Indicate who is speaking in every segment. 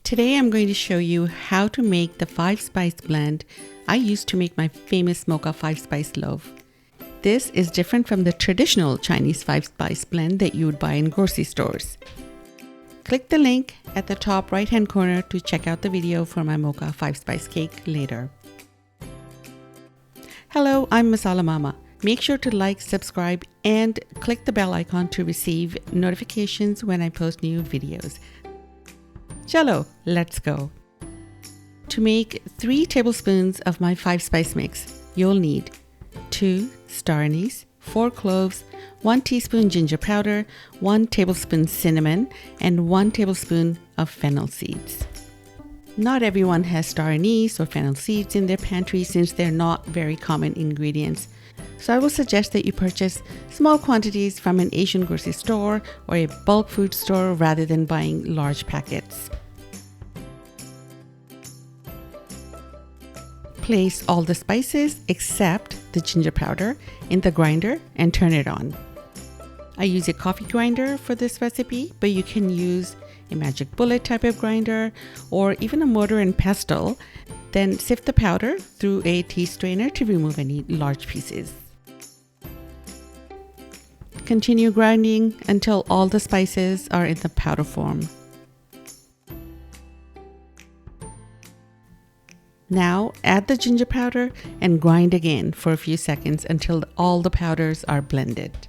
Speaker 1: Today I'm going to show you how to make the 5-spice blend I used to make my famous Mocha 5-spice loaf. This is different from the traditional Chinese 5-spice blend that you would buy in grocery stores. Click the link at the top right hand corner to check out the video for my Mocha 5-spice cake later. Hello, I'm Masala Mama. Make sure to like, subscribe, and click the bell icon to receive notifications when I post new videos. Chalo, let's go. To make 3 tablespoons of my 5-spice mix, you'll need 2 star anise, 4 cloves, 1 teaspoon ginger powder, 1 tablespoon cinnamon, and 1 tablespoon of fennel seeds. Not everyone has star anise or fennel seeds in their pantry since they're not very common ingredients. So I will suggest that you purchase small quantities from an Asian grocery store or a bulk food store rather than buying large packets. Place all the spices except the ginger powder in the grinder and turn it on. I use a coffee grinder for this recipe, but you can use a magic bullet type of grinder or even a mortar and pestle. Then sift the powder through a tea strainer to remove any large pieces. Continue grinding until all the spices are in the powder form. Now add the ginger powder and grind again for a few seconds until all the powders are blended.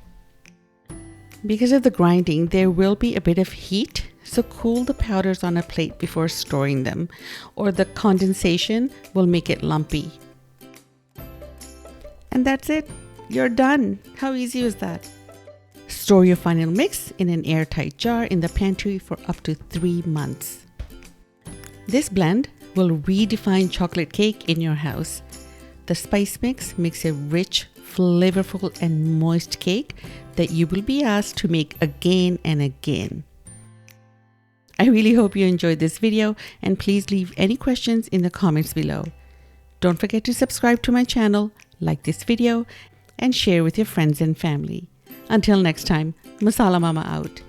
Speaker 1: Because of the grinding, there will be a bit of heat, so cool the powders on a plate before storing them, or the condensation will make it lumpy. And that's it. You're done. How easy was that? Store your final mix in an airtight jar in the pantry for up to 3 months. This blend will redefine chocolate cake in your house. The spice mix makes a rich, flavorful, and moist cake that you will be asked to make again and again. I really hope you enjoyed this video, and please leave any questions in the comments below. Don't forget to subscribe to my channel, like this video, and share with your friends and family. Until next time, Masala Mama out.